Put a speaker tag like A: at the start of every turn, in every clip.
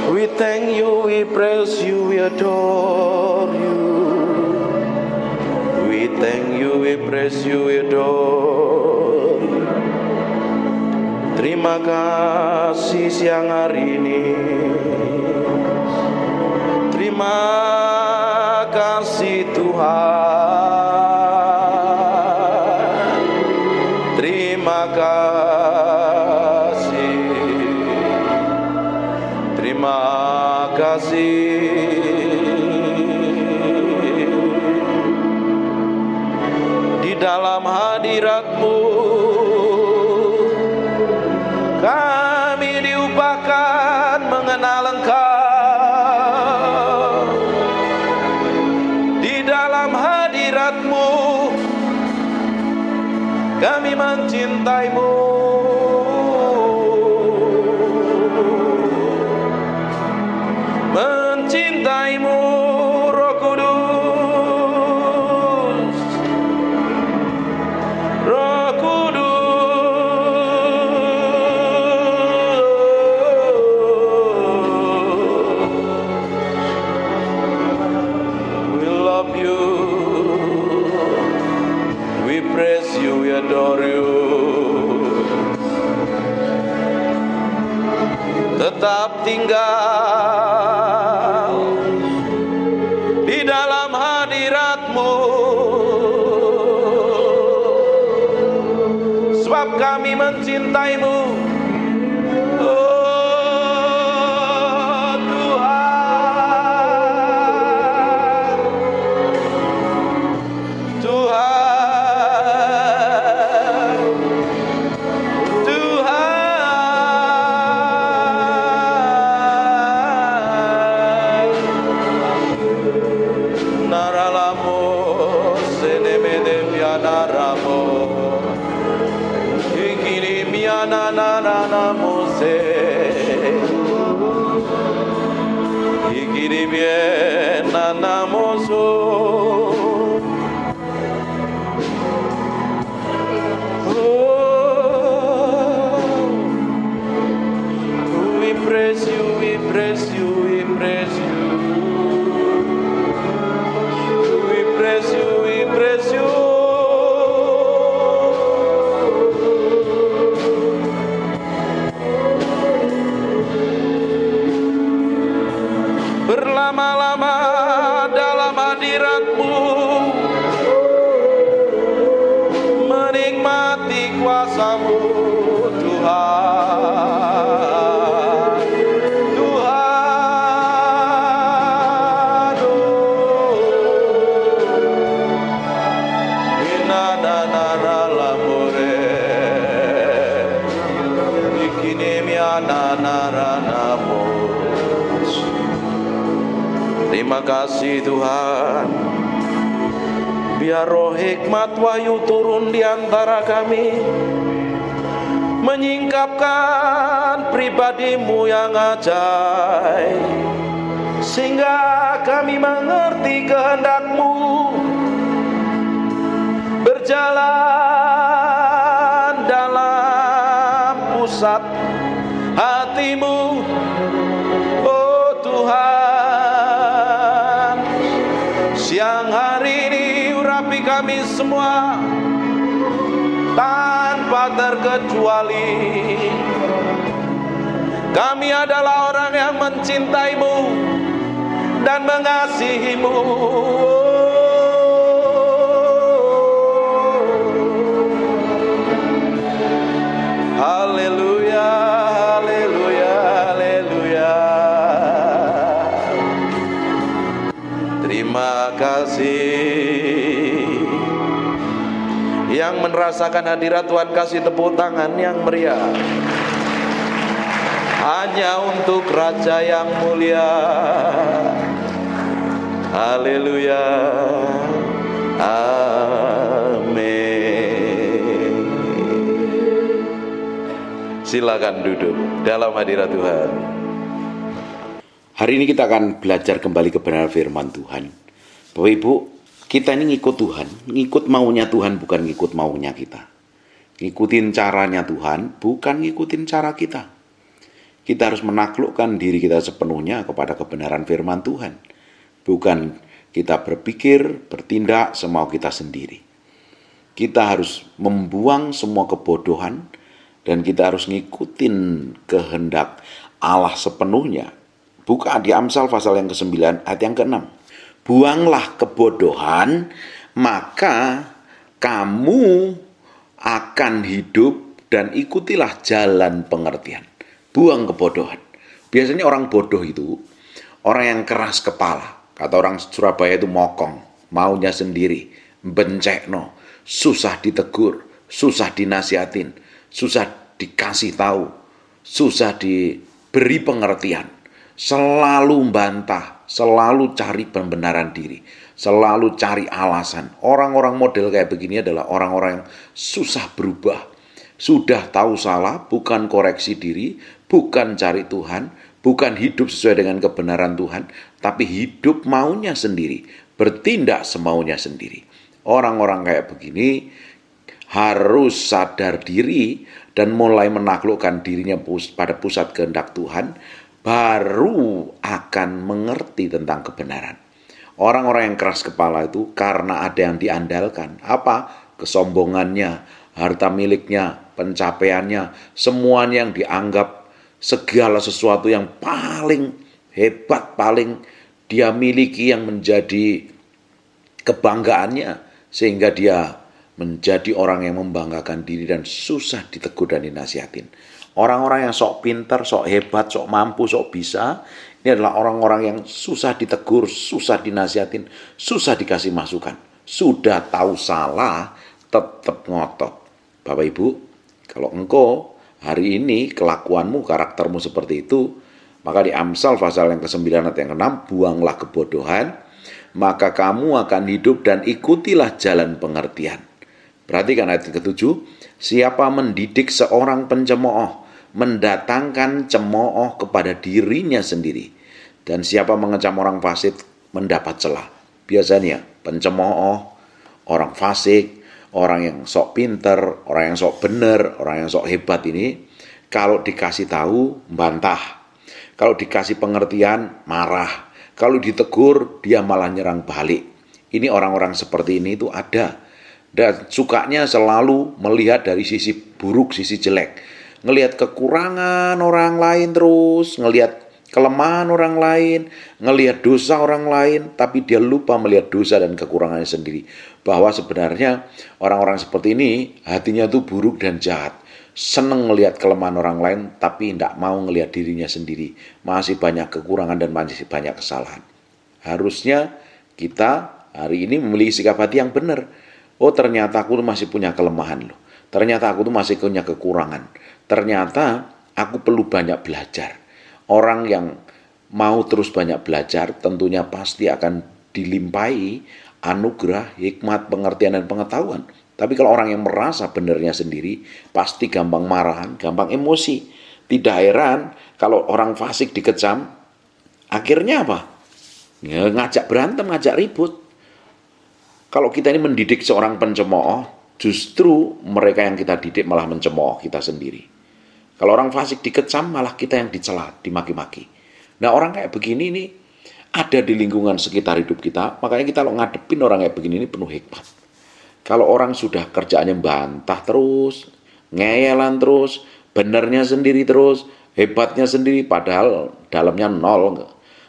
A: We thank you, we praise you, we adore you. We thank you, we praise you, we adore you. Terima kasih siang hari ini. Terima kasih Tuhan. Terima kasih. Terima kasih. Di dalam hadirat-Mu kami diupahkan mengenal Engkau. Di dalam hadirat-Mu kami mencintai-Mu. Mencintaimu, Roh Kudus. Roh Kudus. We love you. We praise you, we adore you. Tetap tinggal di dalam hadirat-Mu, sebab kami mencintai-Mu. Oh Tuhan, Tuhan, Tuhan. Naralamo senemede pianaramo ikiri miana nanamo se ikiri biena namoso. We praise you, we praise you, we praise you. We praise you, we praise you. Berlama-lama dalam hadirat-Mu, menikmati kuasa-Mu, Tuhan. Tuhan, inananaramore ikinemiananaranamos. Terima kasih Tuhan. Biar roh hikmat wahyu turun di antara kami, menyingkapkan pribadi-Mu yang ajaib, sehingga kami mengerti kehendak-Mu, berjalan dalam pusat hati-Mu. Oh Tuhan, siang hari ini urapi kami semua tanpa terkecuali. Kami adalah orang yang mencintai-Mu dan mengasihi-Mu. Haleluya, haleluya, haleluya. Terima kasih. Yang merasakan hadirat Tuhan kasih tepuk tangan yang meriah. Hanya untuk Raja yang mulia. Haleluya. Amin. Silakan duduk dalam hadirat Tuhan.
B: Hari ini kita akan belajar kembali kebenaran firman Tuhan. Bapak Ibu, kita ini ngikut Tuhan, ngikut maunya Tuhan, bukan ngikut maunya kita. Ngikutin caranya Tuhan, bukan ngikutin cara kita. Kita harus menaklukkan diri kita sepenuhnya kepada kebenaran firman Tuhan. Bukan kita berpikir, bertindak semau kita sendiri. Kita harus membuang semua kebodohan dan kita harus ngikutin kehendak Allah sepenuhnya. Buka di Amsal pasal yang ke-9 ayat yang ke-6. Buanglah kebodohan, maka kamu akan hidup dan ikutilah jalan pengertian. Buang kebodohan. Biasanya orang bodoh itu orang yang keras kepala. Kata orang Surabaya itu mokong, maunya sendiri, bencekno, susah ditegur, susah dinasihatin, susah dikasih tahu, susah diberi pengertian, selalu bantah, selalu cari pembenaran diri, selalu cari alasan. Orang-orang model kayak begini adalah orang-orang yang susah berubah. Sudah tahu salah, bukan koreksi diri, bukan cari Tuhan, bukan hidup sesuai dengan kebenaran Tuhan, tapi hidup maunya sendiri, bertindak semaunya sendiri. Orang-orang kayak begini harus sadar diri dan mulai menaklukkan dirinya pada pusat kehendak Tuhan, baru akan mengerti tentang kebenaran. Orang-orang yang keras kepala itu karena ada yang diandalkan. Apa? Kesombongannya, harta miliknya, pencapaiannya, semuanya yang dianggap segala sesuatu yang paling hebat, paling dia miliki yang menjadi kebanggaannya, sehingga dia menjadi orang yang membanggakan diri dan susah ditegur dan dinasihatin. Orang-orang yang sok pintar, sok hebat, sok mampu, sok bisa, ini adalah orang-orang yang susah ditegur, susah dinasihatin, susah dikasih masukan. Sudah tahu salah, tetap ngotot. Bapak Ibu, kalau engkau hari ini kelakuanmu, karaktermu seperti itu, maka di Amsal pasal yang ke-9 ayat yang ke-6, buanglah kebodohan, maka kamu akan hidup dan ikutilah jalan pengertian. Perhatikan ayat ke-7, siapa mendidik seorang pencemooh, mendatangkan cemooh kepada dirinya sendiri, dan siapa mengecam orang fasik mendapat celah. Biasanya pencemooh, orang fasik, orang yang sok pinter, orang yang sok bener, orang yang sok hebat ini, kalau dikasih tahu, bantah. Kalau dikasih pengertian, marah. Kalau ditegur, dia malah nyerang balik. Ini orang-orang seperti ini itu ada. Dan sukanya selalu melihat dari sisi buruk, sisi jelek. Ngelihat kekurangan orang lain terus, ngelihat kelemahan orang lain, ngelihat dosa orang lain, tapi dia lupa melihat dosa dan kekurangannya sendiri. Bahwa sebenarnya orang-orang seperti ini hatinya tuh buruk dan jahat. Seneng ngelihat kelemahan orang lain, tapi tidak mau ngelihat dirinya sendiri. Masih banyak kekurangan dan masih banyak kesalahan. Harusnya kita hari ini memiliki sikap hati yang benar. Oh, ternyata aku masih punya kelemahan loh. Ternyata aku tuh masih punya kekurangan. Ternyata aku perlu banyak belajar. Orang yang mau terus banyak belajar tentunya pasti akan dilimpahi anugerah, hikmat, pengertian, dan pengetahuan. Tapi kalau orang yang merasa benernya sendiri, pasti gampang marahan, gampang emosi. Tidak heran kalau orang fasik dikecam, akhirnya apa? Ya, ngajak berantem, ngajak ribut. Kalau kita ini mendidik seorang pencemooh, justru mereka yang kita didik malah mencemooh kita sendiri. Kalau orang fasik dikecam, malah kita yang dicela, dimaki-maki. Nah, orang kayak begini nih ada di lingkungan sekitar hidup kita, makanya kita kalau ngadepin orang kayak begini ini penuh hikmat. Kalau orang sudah kerjaannya bantah terus, ngeyelan terus, benernya sendiri terus, hebatnya sendiri, padahal dalamnya nol,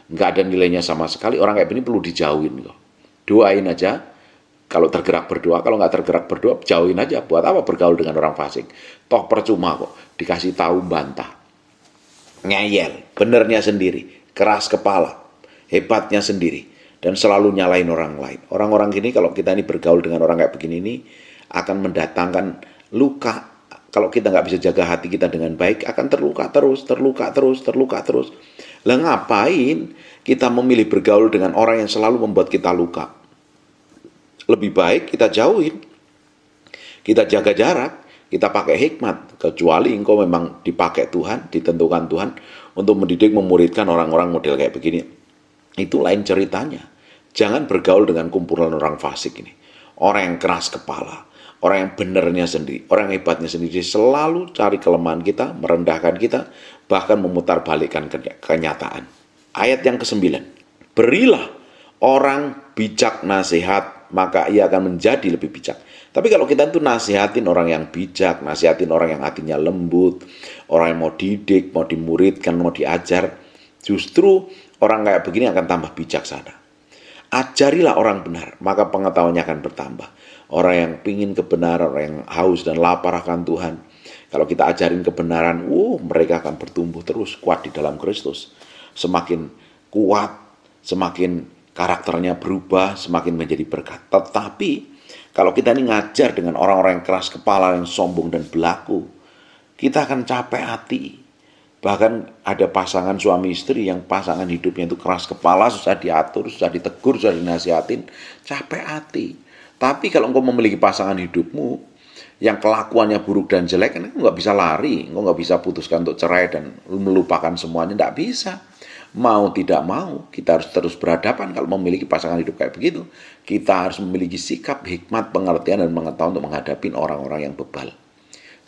B: nggak ada nilainya sama sekali, orang kayak begini perlu dijauhin kok. Doain aja, kalau tergerak berdoa, kalau nggak tergerak berdoa, jauhin aja. Buat apa bergaul dengan orang fasik? Toh percuma kok, dikasih tahu bantah. Ngeyel, benernya sendiri, keras kepala, hebatnya sendiri, dan selalu nyalain orang lain. Orang-orang gini kalau kita ini bergaul dengan orang kayak begini ini akan mendatangkan luka. Kalau kita nggak bisa jaga hati kita dengan baik, akan terluka terus. Lah ngapain kita memilih bergaul dengan orang yang selalu membuat kita luka? Lebih baik kita jauhin, kita jaga jarak, kita pakai hikmat. Kecuali engkau memang dipakai Tuhan, ditentukan Tuhan untuk mendidik, memuridkan orang-orang model kayak begini. Itu lain ceritanya. Jangan bergaul dengan kumpulan orang fasik ini. Orang yang keras kepala, orang yang benarnya sendiri, orang yang hebatnya sendiri selalu cari kelemahan kita, merendahkan kita, bahkan memutarbalikkan kenyataan. Ayat yang ke-9. Berilah orang bijak nasihat, maka ia akan menjadi lebih bijak. Tapi kalau kita tuh nasihatin orang yang bijak, nasihatin orang yang hatinya lembut, orang yang mau didik, mau dimuridkan, mau diajar, justru orang kayak begini akan tambah bijaksana. Ajarilah orang benar, maka pengetahuannya akan bertambah. Orang yang pingin kebenaran, orang yang haus dan lapar akan Tuhan, kalau kita ajarin kebenaran, mereka akan bertumbuh terus kuat di dalam Kristus. Semakin kuat, semakin karakternya berubah, semakin menjadi berkat. Tetapi kalau kita ini ngajar dengan orang-orang yang keras kepala, yang sombong dan belaku, kita akan capek hati. Bahkan ada pasangan suami istri yang pasangan hidupnya itu keras kepala, susah diatur, susah ditegur, susah dinasihatin, capek hati. Tapi kalau engkau memiliki pasangan hidupmu yang kelakuannya buruk dan jelek, engkau nggak bisa lari, engkau nggak bisa putuskan untuk cerai dan melupakan semuanya, nggak bisa. Mau tidak mau, kita harus terus berhadapan. Kalau memiliki pasangan hidup kayak begitu, kita harus memiliki sikap, hikmat, pengertian, dan pengetahuan untuk menghadapi orang-orang yang bebal.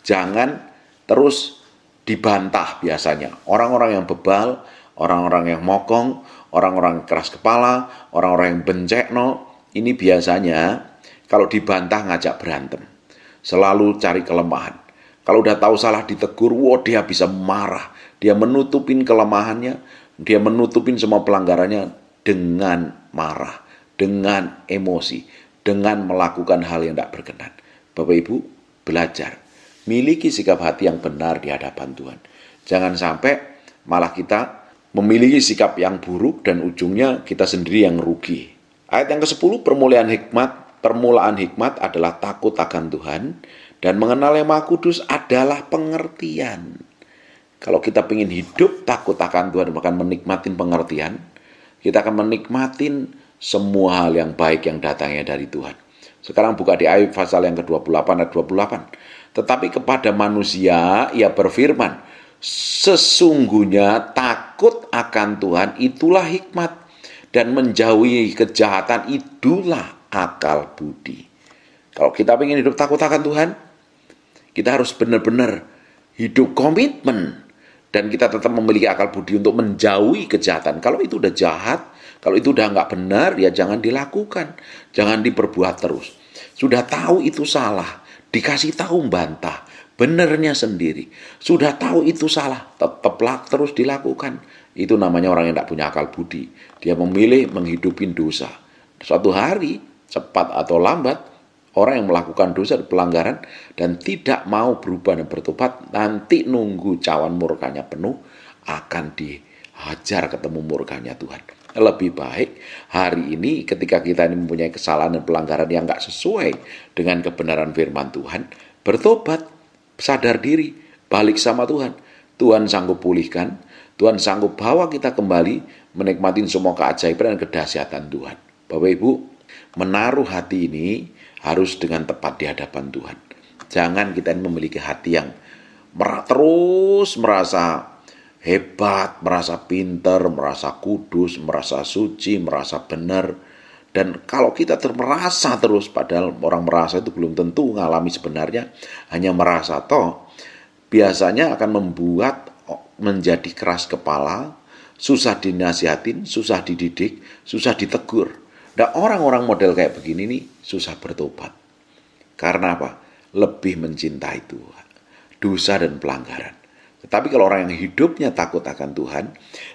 B: Jangan terus dibantah biasanya. Orang-orang yang bebal, orang-orang yang mokong, orang-orang keras kepala, orang-orang yang bencekno, ini biasanya kalau dibantah ngajak berantem. Selalu cari kelemahan. Kalau udah tahu salah ditegur, dia bisa marah. Dia menutupin kelemahannya, dia menutupin semua pelanggarannya dengan marah, dengan emosi, dengan melakukan hal yang tidak berkenan. Bapak Ibu, belajar. Miliki sikap hati yang benar di hadapan Tuhan. Jangan sampai malah kita memiliki sikap yang buruk dan ujungnya kita sendiri yang rugi. Ayat yang ke-10, permulaan hikmat adalah takut akan Tuhan, dan mengenal Yang Maha Kudus adalah pengertian. Kalau kita ingin hidup takut akan Tuhan, bahkan menikmatin pengertian, kita akan menikmatin semua hal yang baik yang datangnya dari Tuhan. Sekarang buka di Ayub pasal yang ke-28 ayat 28. Tetapi kepada manusia ia berfirman, sesungguhnya takut akan Tuhan itulah hikmat, dan menjauhi kejahatan itulah akal budi. Kalau kita ingin hidup takut akan Tuhan, kita harus benar-benar hidup komitmen, dan kita tetap memiliki akal budi untuk menjauhi kejahatan. Kalau itu udah jahat, kalau itu udah nggak benar, ya jangan dilakukan, jangan diperbuat terus. Sudah tahu itu salah, dikasih tahu bantah, benernya sendiri. Sudah tahu itu salah, tetaplah terus dilakukan. Itu namanya orang yang tidak punya akal budi. Dia memilih menghidupin dosa. Suatu hari, cepat atau lambat, orang yang melakukan dosa dan pelanggaran dan tidak mau berubah dan bertobat, nanti nunggu cawan murkanya penuh, akan dihajar ketemu murkanya Tuhan. Lebih baik hari ini ketika kita ini mempunyai kesalahan dan pelanggaran yang gak sesuai dengan kebenaran firman Tuhan, bertobat, sadar diri, balik sama Tuhan. Tuhan sanggup pulihkan, Tuhan sanggup bawa kita kembali menikmati semua keajaiban dan kedahsyatan Tuhan. Bapak Ibu, menaruh hati ini harus dengan tepat di hadapan Tuhan. Jangan kita ini memiliki hati yang terus merasa hebat, merasa pintar, merasa kudus, merasa suci, merasa benar. Dan kalau kita merasa terus, padahal orang merasa itu belum tentu mengalami sebenarnya, hanya merasa biasanya akan membuat menjadi keras kepala, susah dinasihatin, susah dididik, susah ditegur. Dan orang-orang model kayak begini nih susah bertobat. Karena apa? Lebih mencintai Tuhan, dosa dan pelanggaran. Tetapi kalau orang yang hidupnya takut akan Tuhan,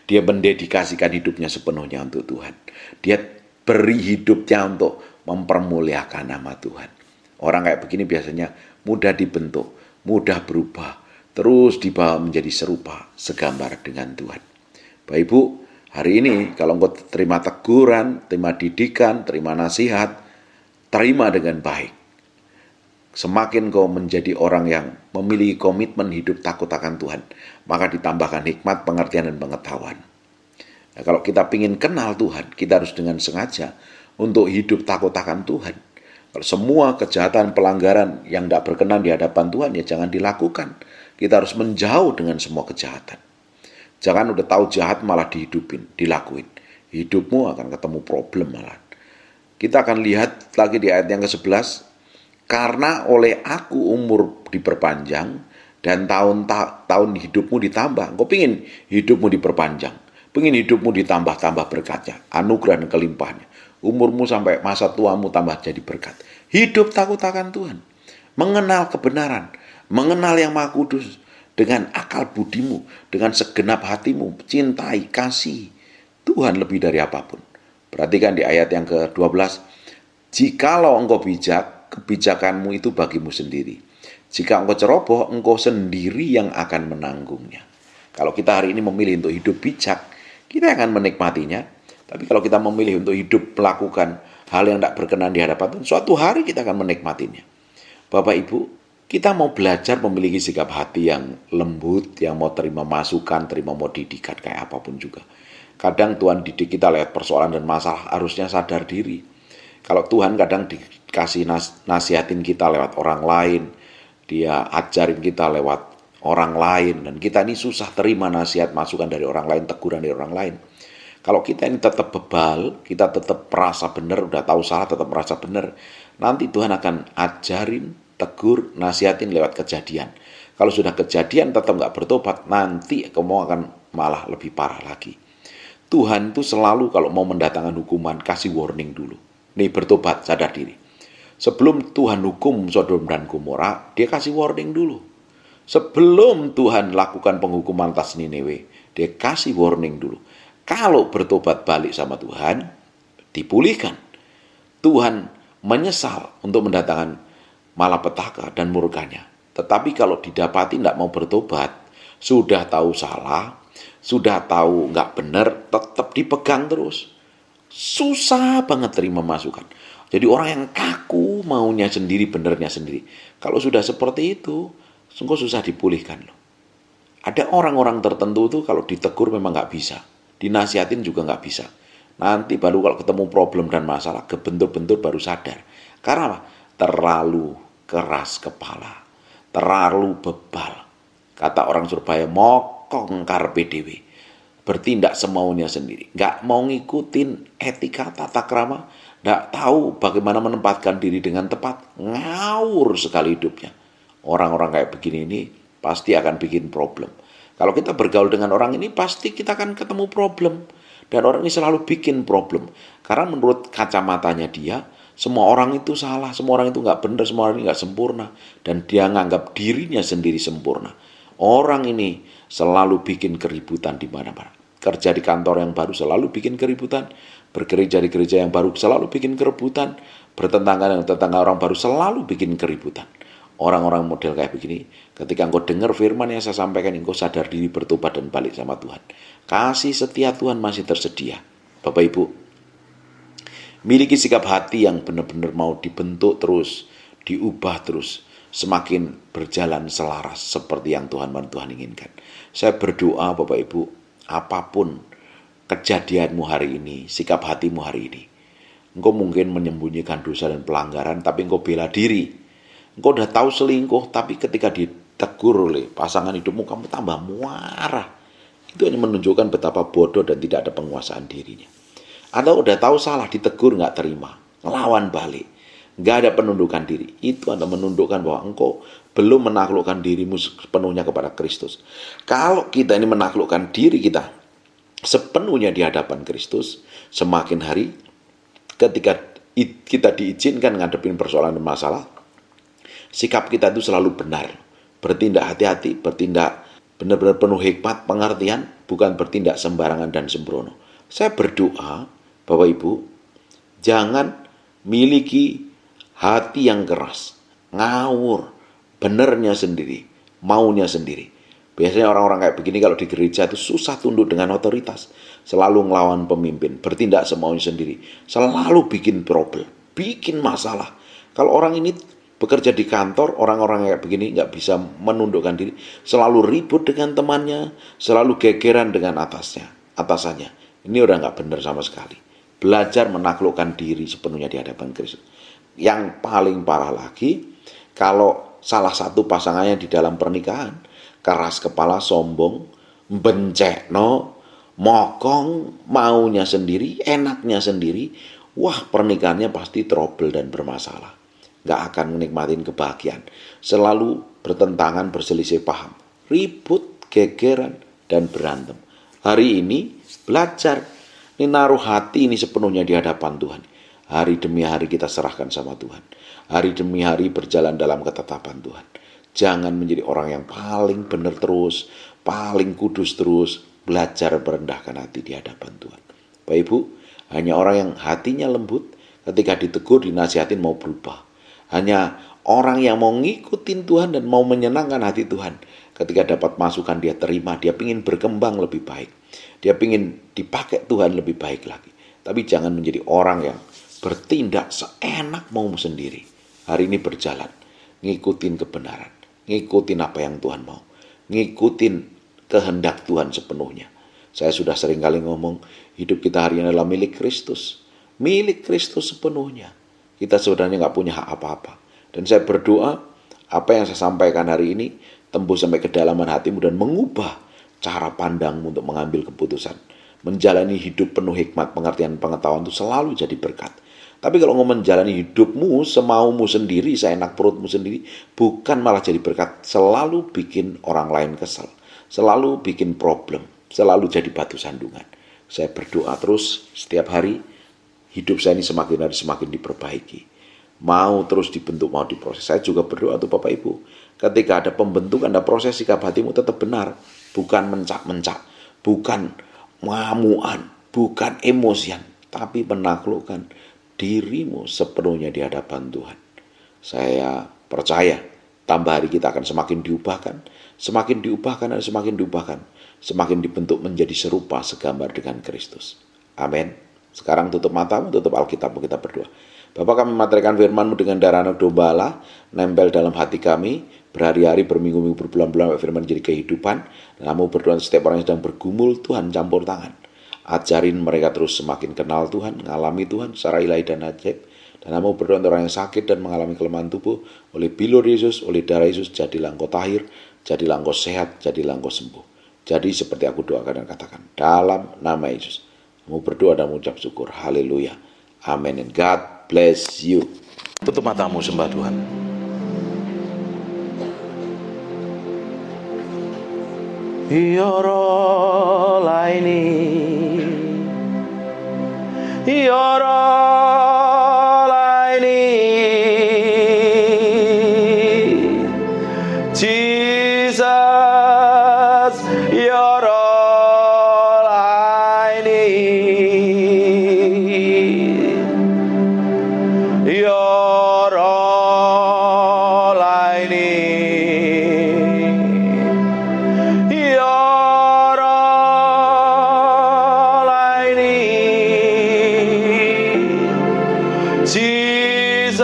B: dia mendedikasikan hidupnya sepenuhnya untuk Tuhan. Dia beri hidupnya untuk mempermuliakan nama Tuhan. Orang kayak begini biasanya mudah dibentuk, mudah berubah, terus dibawa menjadi serupa, segambar dengan Tuhan. Bapak Ibu, hari ini kalau engkau terima teguran, terima didikan, terima nasihat, terima dengan baik. Semakin kau menjadi orang yang memiliki komitmen hidup takut akan Tuhan, maka ditambahkan hikmat, pengertian, dan pengetahuan. Nah, kalau kita ingin kenal Tuhan, kita harus dengan sengaja untuk hidup takut akan Tuhan. Kalau semua kejahatan, pelanggaran yang tidak berkenan di hadapan Tuhan, ya jangan dilakukan. Kita harus menjauh dengan semua kejahatan. Jangan udah tahu jahat malah dihidupin, dilakuin. Hidupmu akan ketemu problem malah. Kita akan lihat lagi di ayat yang ke-11. Karena oleh aku umur diperpanjang dan tahun hidupmu ditambah. Engkau pingin hidupmu diperpanjang, pingin hidupmu ditambah-tambah berkatnya, anugerah dan kelimpahannya. Umurmu sampai masa tuamu tambah jadi berkat. Hidup takut akan Tuhan, mengenal kebenaran, mengenal yang Maha Kudus dengan akal budimu, dengan segenap hatimu, cintai, kasih Tuhan lebih dari apapun. Perhatikan di ayat yang ke-12. Jikalau engkau bijak, kebijakanmu itu bagimu sendiri. Jika engkau ceroboh, engkau sendiri yang akan menanggungnya. Kalau kita hari ini memilih untuk hidup bijak, kita akan menikmatinya. Tapi kalau kita memilih untuk hidup melakukan hal yang tidak berkenan di hadapan Tuhan, suatu hari kita akan menikmatinya. Bapak Ibu, kita mau belajar memiliki sikap hati yang lembut, yang mau terima masukan, terima mau didikan kayak apapun juga. Kadang Tuhan didik kita lewat persoalan dan masalah, harusnya sadar diri. Kalau Tuhan kadang dikasih nasihatin kita lewat orang lain, dia ajarin kita lewat orang lain, dan kita ini susah terima nasihat masukan dari orang lain, teguran dari orang lain. Kalau kita ini tetap bebal, kita tetap merasa benar, udah tahu salah tetap merasa benar, nanti Tuhan akan ajarin, tegur, nasihatin lewat kejadian. Kalau sudah kejadian tetap nggak bertobat, nanti kamu akan malah lebih parah lagi. Tuhan itu selalu kalau mau mendatangkan hukuman, kasih warning dulu. Nih bertobat, sadar diri. Sebelum Tuhan hukum Sodom dan Gomora, dia kasih warning dulu. Sebelum Tuhan lakukan penghukuman atas Niniwe, dia kasih warning dulu. Kalau bertobat balik sama Tuhan, dipulihkan. Tuhan menyesal untuk mendatangkan malapetaka dan murkanya. Tetapi kalau didapati tidak mau bertobat, sudah tahu salah, sudah tahu nggak benar, tetap dipegang terus. Susah banget terima masukan. Jadi orang yang kaku maunya sendiri, benernya sendiri. Kalau sudah seperti itu, sungguh susah dipulihkan loh. Ada orang-orang tertentu tuh kalau ditegur memang nggak bisa, dinasihatin juga nggak bisa. Nanti baru kalau ketemu problem dan masalah, kebentur-bentur baru sadar. Karena apa? Terlalu keras kepala, terlalu bebal. Kata orang Surabaya, mokong karpe dewe. Bertindak semaunya sendiri, nggak mau ngikutin etika tata krama, nggak tahu bagaimana menempatkan diri dengan tepat, ngawur sekali hidupnya. Orang-orang kayak begini ini pasti akan bikin problem. Kalau kita bergaul dengan orang ini, pasti kita akan ketemu problem. Dan orang ini selalu bikin problem. Karena menurut kacamatanya dia, semua orang itu salah, semua orang itu nggak benar, semua orang ini nggak sempurna. Dan dia nganggap dirinya sendiri sempurna. Orang ini selalu bikin keributan di mana-mana. Kerja di kantor yang baru selalu bikin keributan. Bergereja di gereja yang baru selalu bikin keributan. Bertetangga dengan tetangga orang baru selalu bikin keributan. Orang-orang model kayak begini, ketika engkau dengar firman yang saya sampaikan, engkau sadar diri, bertobat dan balik sama Tuhan. Kasih setia Tuhan masih tersedia. Bapak Ibu, miliki sikap hati yang benar-benar mau dibentuk terus, diubah terus, semakin berjalan selaras seperti yang Tuhan inginkan. Saya berdoa Bapak Ibu, apapun kejadianmu hari ini, sikap hatimu hari ini, engkau mungkin menyembunyikan dosa dan pelanggaran, tapi engkau bela diri. Engkau udah tahu selingkuh, tapi ketika ditegur oleh pasangan hidupmu, kamu tambah marah. Itu hanya menunjukkan betapa bodoh dan tidak ada penguasaan dirinya. Atau udah tahu salah, ditegur nggak terima, ngelawan balik, nggak ada penundukan diri. Itu anda menundukkan bahwa engkau belum menaklukkan dirimu sepenuhnya kepada Kristus. Kalau kita ini menaklukkan diri kita sepenuhnya di hadapan Kristus, semakin hari ketika kita diizinkan ngadepin persoalan dan masalah, sikap kita itu selalu benar. Bertindak hati-hati, bertindak benar-benar penuh hikmat, pengertian, bukan bertindak sembarangan dan sembrono. Saya berdoa, Bapak Ibu, jangan miliki hati yang keras, ngawur, benernya sendiri, maunya sendiri. Biasanya orang-orang kayak begini kalau di gereja itu susah tunduk dengan otoritas. Selalu ngelawan pemimpin, bertindak semaunya sendiri. Selalu bikin problem, bikin masalah. Kalau orang ini bekerja di kantor, orang-orang kayak begini nggak bisa menundukkan diri, selalu ribut dengan temannya, selalu gegeran dengan atasannya. Ini udah nggak benar sama sekali. Belajar menaklukkan diri sepenuhnya di hadapan Kristus. Yang paling parah lagi, kalau salah satu pasangannya di dalam pernikahan keras kepala, sombong, bencekno, mokong, maunya sendiri, enaknya sendiri, wah pernikahannya pasti trouble dan bermasalah. nggak akan menikmati kebahagiaan. Selalu bertentangan, berselisih paham, ribut, gegeran, dan berantem. Hari ini belajar, ini naruh hati ini sepenuhnya di hadapan Tuhan. Hari demi hari kita serahkan sama Tuhan. Hari demi hari berjalan dalam ketetapan Tuhan. Jangan menjadi orang yang paling benar terus, paling kudus terus, belajar merendahkan hati di hadapan Tuhan. Bapak Ibu, hanya orang yang hatinya lembut, ketika ditegur, dinasihatin mau berubah. Hanya orang yang mau ngikutin Tuhan dan mau menyenangkan hati Tuhan, ketika dapat masukan dia terima, dia ingin berkembang lebih baik. Dia ingin dipakai Tuhan lebih baik lagi. Tapi jangan menjadi orang yang bertindak seenak mau sendiri. Hari ini berjalan, ngikutin kebenaran, ngikutin apa yang Tuhan mau, ngikutin kehendak Tuhan sepenuhnya. Saya sudah sering kali ngomong, hidup kita hari ini adalah milik Kristus. Milik Kristus sepenuhnya. Kita sebenarnya nggak punya hak apa-apa. Dan saya berdoa, apa yang saya sampaikan hari ini, tembus sampai kedalaman hatimu dan mengubah cara pandangmu untuk mengambil keputusan. Menjalani hidup penuh hikmat, pengertian, pengetahuan itu selalu jadi berkat. Tapi kalau mau menjalani hidupmu semaumu sendiri, seenak perutmu sendiri, bukan malah jadi berkat. Selalu bikin orang lain kesel. Selalu bikin problem. Selalu jadi batu sandungan. Saya berdoa terus setiap hari, hidup saya ini semakin hari semakin diperbaiki. Mau terus dibentuk, mau diproses. Saya juga berdoa tuh Bapak Ibu. Ketika ada pembentukan, ada proses sikap hatimu tetap benar. Bukan mencak-mencak. Bukan ngamuan. Bukan emosian. Tapi menaklukkan dirimu sepenuhnya di hadapan Tuhan. Saya percaya tambah hari kita akan semakin diubahkan, semakin diubahkan dan semakin diubahkan, semakin dibentuk menjadi serupa segambar dengan Kristus. Amin. Sekarang tutup matamu, tutup Alkitabmu, kita berdoa. Bapa, kami materikan firman-Mu dengan darah anak domba Allah, nempel dalam hati kami, berhari-hari, berminggu-minggu, berbulan-bulan, firman jadi kehidupan. Dan kami berdoa setiap orang yang sedang bergumul, Tuhan campur tangan. Ajarin mereka terus semakin kenal Tuhan, mengalami Tuhan secara ilahi dan ajaib. Dan kamu berdoa untuk orang yang sakit dan mengalami kelemahan tubuh, oleh bilur Yesus, oleh darah Yesus, jadilah engkau tahir, jadilah engkau sehat, jadilah engkau sembuh. Jadi seperti aku doakan dan katakan, dalam nama Yesus. Kamu berdoa dan mengucap syukur. Haleluya. Amin. And God bless you. Tutup matamu, sembah Tuhan.
A: Yoro laini, Yoro laini, Jesus, Yoro laini, Yoro laini. Jesus,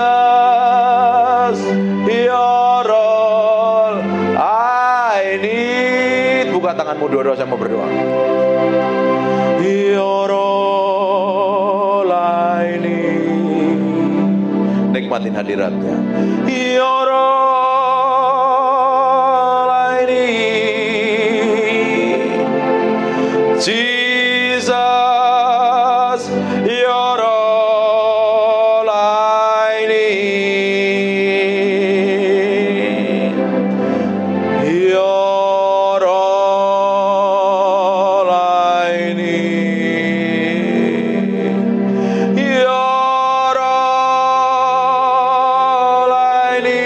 A: you're all I need. Buka tanganmu dua-dua, saya mau berdoa. You're all I need. Nikmatin hadiratnya. You're all I need. Jesus, you're all I need. You're all I need. You're all I need.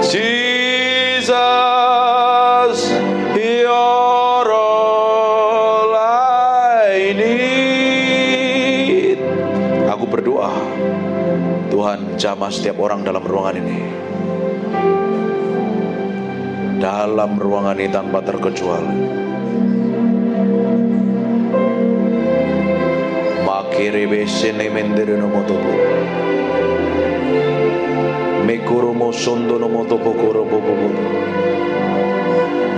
A: Jesus, you're all I need. Aku berdoa, Tuhan jamah setiap orang dalam ruangan ini. Dalam ruangan ini tanpa terkecuali. Makiri besene mendere no motobo. Mekuru mo sondo no motobo koro bobo.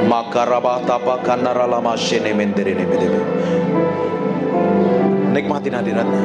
A: Makarabata pakanara lama shene mendere ne medebe. Nikmatin hadiratnya.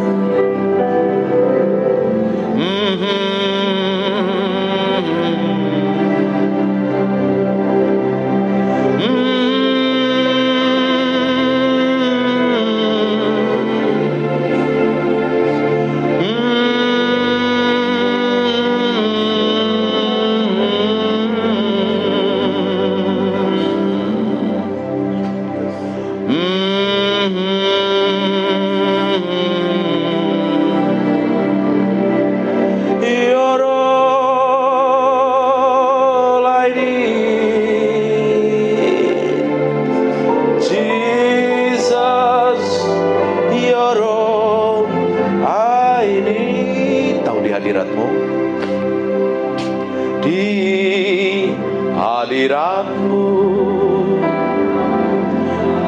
A: hadirat-Mu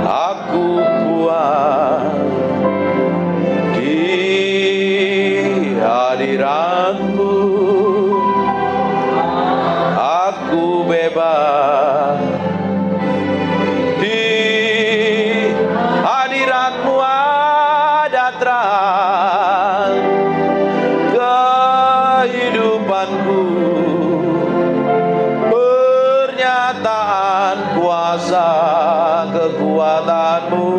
A: aku puas, di hadirat-Mu aku bebas, di hadirat-Mu ada terang kehidupanku, pernyataan kuasa kekuatan-Mu.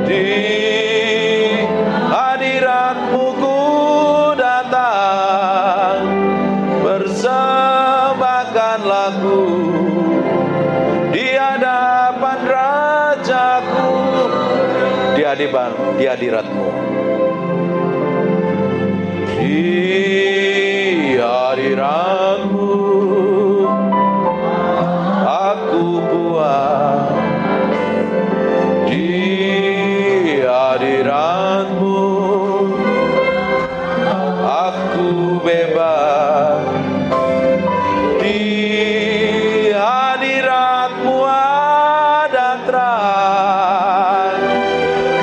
A: Di hadirat-Mu ku datang, persembahkan lagu di hadapan Rajaku, di hadirat-Mu. Di hadirat-Mu aku puas, di hadirat-Mu aku bebas, di hadirat-Mu ada terang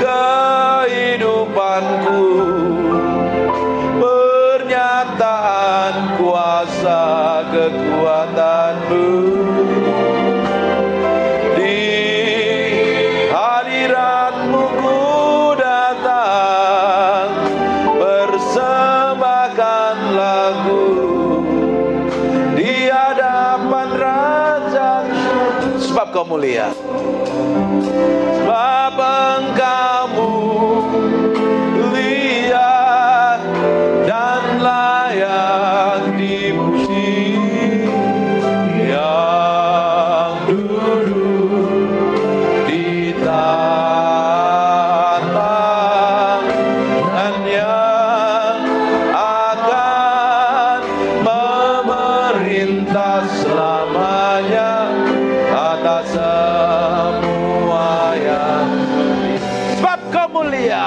A: kehidupanku, pernyataan kuasa kekuatan-Mu. Di hadirat-Mu ku datang, persembahkan lagu di hadapan Raja-Ku. Sebab Kau mulia, sebab Engkau mulia dan layak dipuji, yang duduk di tahta dan yang akan memerintah selamanya atas semua yang. Sebab Kau mulia,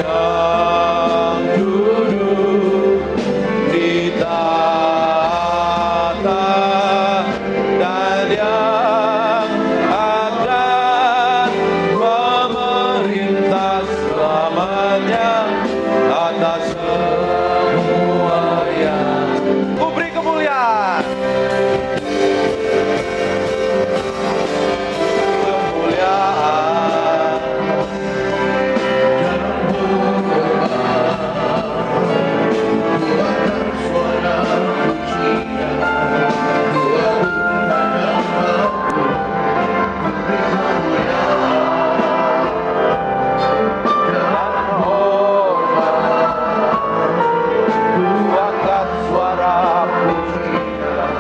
A: yang duduk di tahta dan yang akan memerintah selamanya atas semua yang. Ku beri kemuliaan, kemuliaan. Angkat suara pujian,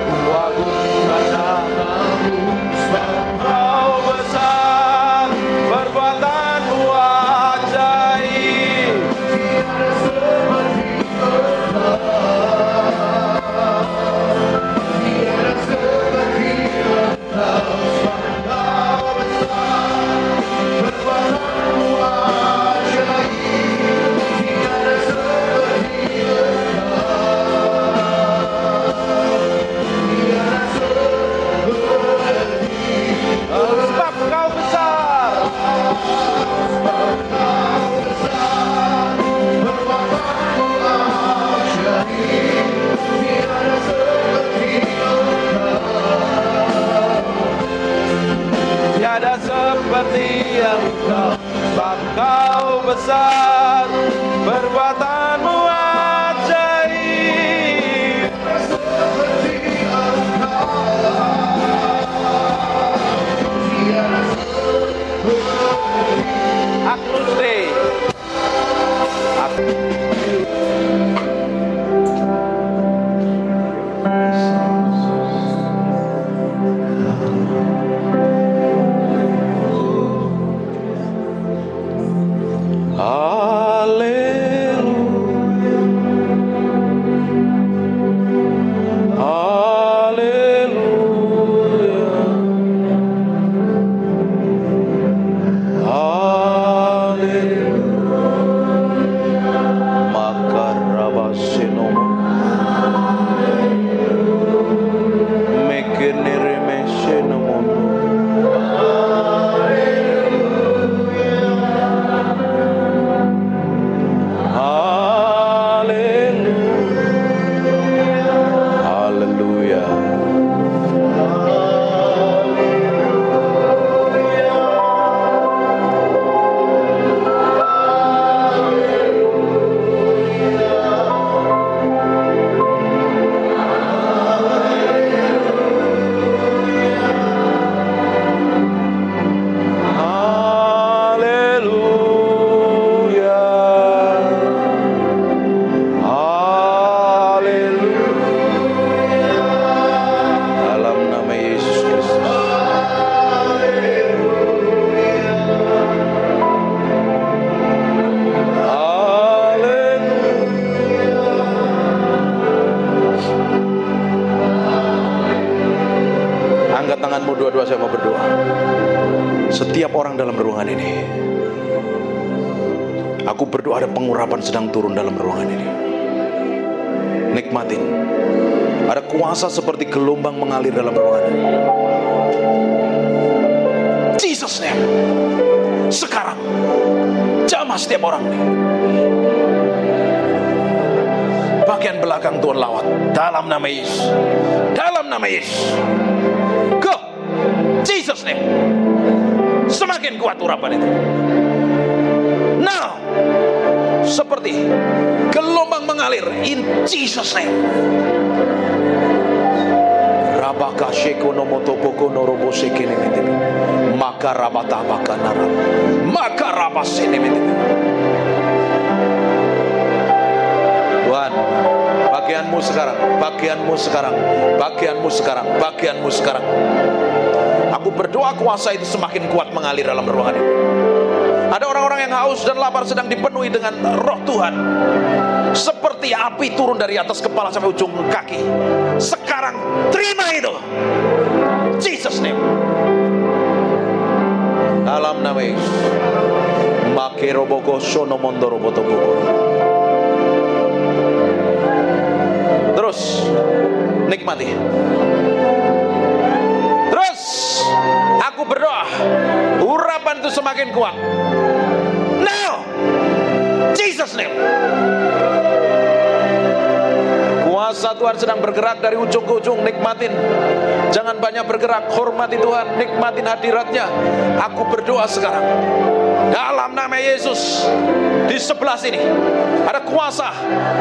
A: ku agungkan nama-Mu, sebab Kau besar, perbuatan-Mu ajaib. Tiada seperti Engkau, tiada seperti Engkau, sebab Kau besar, perbuatan-Mu ajaib. Tiada seperti sebab Kau besar, perbuatan-Mu ajaib. Tiada seperti Engkau, tiada seperti Engkau, sebab Kau besar, perbuatan-Mu ajaib. Seperti Agnus Dei. Haleluya. kedua saya mau berdoa. Setiap orang dalam ruangan ini, aku berdoa ada pengurapan sedang turun dalam ruangan ini. Nikmatin. Ada kuasa seperti gelombang mengalir dalam ruangan ini. Jesus name. Sekarang jamah setiap orang nih. Bagian belakang Tuhan lawat dalam nama Yesus. Dalam nama Yesus. Go. Jesus name. Semakin kuat urapan itu. Now. Seperti gelombang mengalir in Jesus name. Rabaka shekono motopoko norobo sekene metebe. Maka rabata baka nara. Maka rabasene metebe. Tuhan, bagianmu sekarang, bagianmu sekarang, bagianmu sekarang, bagianmu sekarang. Aku berdoa kuasa itu semakin kuat mengalir dalam ruangan ini. Ada orang-orang yang haus dan lapar sedang dipenuhi dengan roh Tuhan. Seperti api turun dari atas kepala sampai ujung kaki. Sekarang terima itu. Jesus name. Dalam nama Yesus. Makeroboko sono mondorobotoboko. Terus nikmati. Terus aku berdoa urapan itu semakin kuat. Now Jesus name. Kuasa Tuhan sedang bergerak dari ujung ke ujung. Nikmatin. Jangan banyak bergerak. Hormati Tuhan. Nikmatin hadiratnya. Aku berdoa sekarang dalam nama Yesus. Di sebelah sini ada kuasa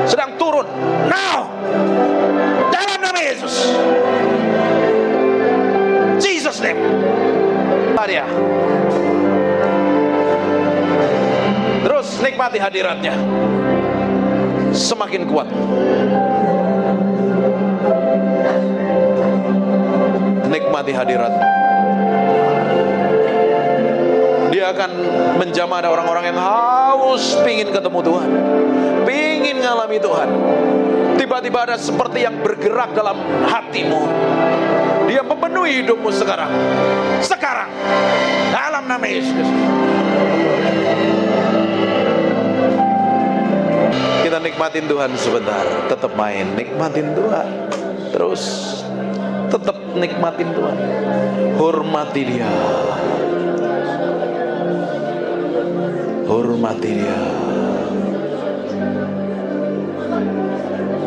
A: sedang turun. Now dalam nama Yesus. Jesus name. Maria. Terus nikmati hadiratnya. Semakin kuat. Nikmati hadirat. Dia akan menjamah ada orang-orang yang haus pingin ketemu Tuhan, pingin ngalami Tuhan. Tiba-tiba ada seperti yang bergerak dalam hatimu. Dia memenuhi hidupmu sekarang. Sekarang dalam nama Yesus. Kita nikmatin Tuhan sebentar. Tetap main, nikmatin Tuhan. Terus tetap nikmatin Tuhan. Hormati Dia. Hormati Dia.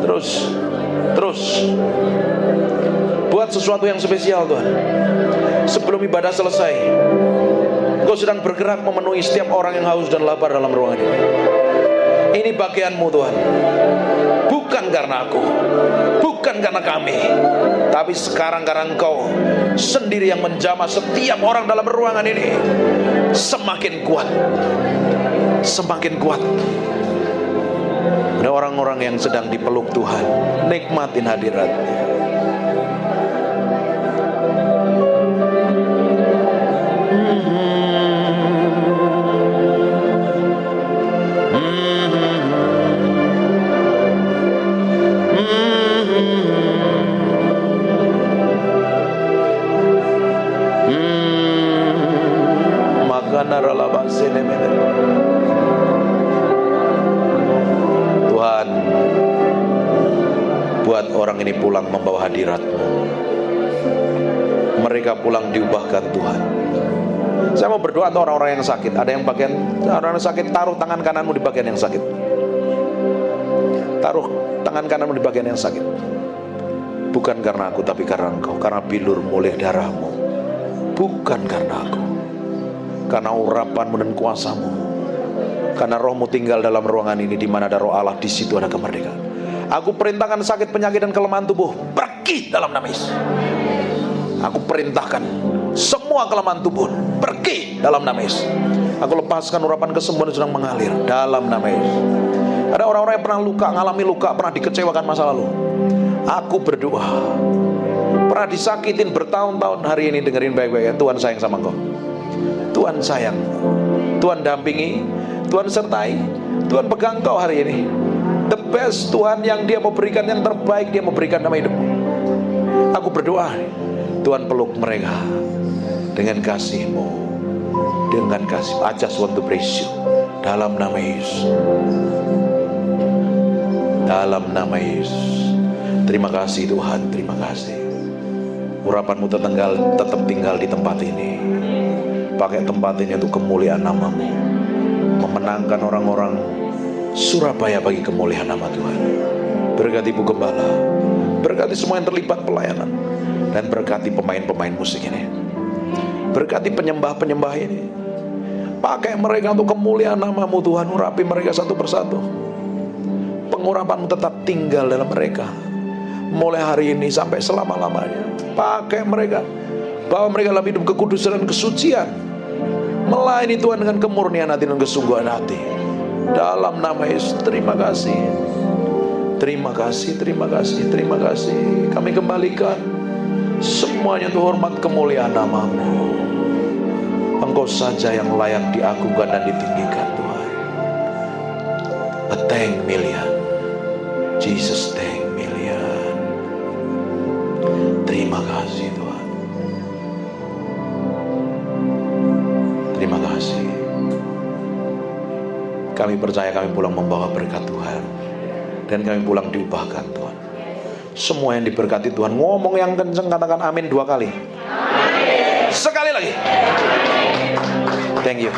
A: Terus buat sesuatu yang spesial Tuhan. Sebelum ibadah selesai, Engkau sedang bergerak memenuhi setiap orang yang haus dan lapar dalam ruangan ini. Ini bagianmu Tuhan. Bukan karena aku, bukan karena kami, tapi sekarang karena Engkau sendiri yang menjamah setiap orang dalam ruangan ini. Semakin kuat. Semakin kuat. Ada orang-orang yang sedang dipeluk Tuhan. Nikmatin hadiratnya. Tuhan, buat orang ini pulang membawa hadirat-Mu. Mereka pulang diubahkan Tuhan. Saya mau berdoa untuk orang-orang yang sakit. Ada yang bagian orang yang sakit, taruh tangan kananmu di bagian yang sakit. Taruh tangan kananmu di bagian yang sakit. Bukan karena aku, tapi karena Engkau. Karena bilur-Mu oleh darah-Mu. Bukan karena aku, karena urapan-Mu dan kuasa-Mu. Karena Roh-Mu tinggal dalam ruangan ini. Di mana ada Roh Allah, di situ ada kemerdekaan. Aku perintahkan sakit, penyakit, dan kelemahan tubuh pergi dalam nama Yesus. Aku perintahkan semua kelemahan tubuh pergi dalam nama Yesus. Aku lepaskan urapan kesembuhan yang sedang mengalir dalam nama Yesus. Ada orang-orang yang pernah luka, ngalami luka, pernah dikecewakan masa lalu. Aku berdoa, pernah disakitin bertahun-tahun, hari ini dengerin baik-baik ya. Tuhan sayang sama engkau. Tuhan sayang, Tuhan dampingi, Tuhan sertai, Tuhan pegang kau hari ini. The best Tuhan yang Dia mau berikan, yang terbaik Dia mau berikan dalam hidupmu. Aku berdoa, Tuhan peluk mereka. dengan kasih-Mu, dengan kasih. I just want to praise You. Dalam nama Yesus. Dalam nama Yesus. Terima kasih Tuhan, terima kasih. Urapan-Mu tetap tinggal di tempat ini. Pakai tempat ini untuk kemuliaan nama-Mu, memenangkan orang-orang Surabaya bagi kemuliaan nama Tuhan. Berkati Ibu Gembala, berkati semua yang terlibat pelayanan, dan berkati pemain-pemain musik ini, berkati penyembah-penyembah ini. Pakai mereka untuk kemuliaan nama-Mu Tuhan. Urapi mereka satu persatu. Pengurapan-Mu tetap tinggal dalam mereka, mulai hari ini sampai selama-lamanya. Pakai mereka, bawa mereka dalam hidup kekudusan dan kesucian, melayani Tuhan dengan kemurnian hati dan kesungguhan hati. Dalam nama Yesus, terima kasih. Terima kasih, terima kasih, terima kasih. Kami kembalikan semuanya untuk hormat kemuliaan nama-Mu. Engkau saja yang layak diagungkan dan ditinggikan Tuhan. A 10 million Jesus, 10 million. Terima kasih Tuhan. Terima kasih. Kami percaya kami pulang membawa berkat Tuhan, dan kami pulang diubahkan Tuhan. Semua yang diberkati Tuhan, ngomong yang kenceng, katakan amin 2 kali. Amin. Sekali lagi. Thank you.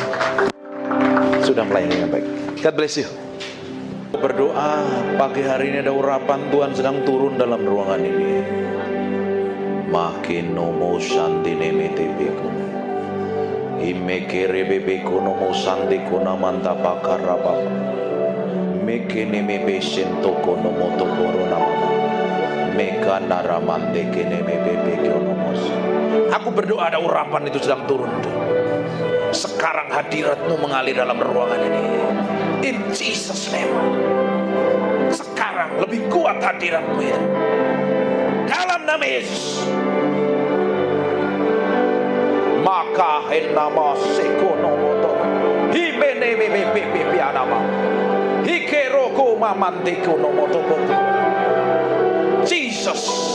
A: Sudah melayani yang baik. God bless you. Berdoa pagi hari ini ada urapan Tuhan sedang turun dalam ruangan ini. Makin nomo santine metebeko, imekere bebeko nomo sante kona manta pakarapa, mekene mebesen toko nomo tokoro nama, mekana ramande kene mebebeko nomos. Aku berdoa ada urapan itu sedang turun. Sekarang hadirat-Mu mengalir dalam ruangan ini. In Jesus name. Sekarang lebih kuat hadirat-Mu ya. Dalam nama Yesus. Maka henama sekonomoto. Himene mebebebe anama. Hikeroko mamanteko nomoto. Jesus.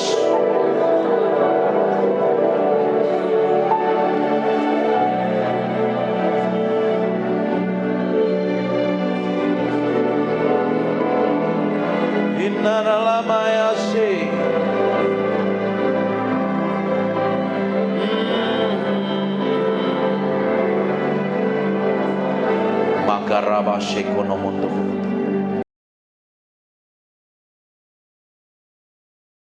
A: Makaraba shekonomoto.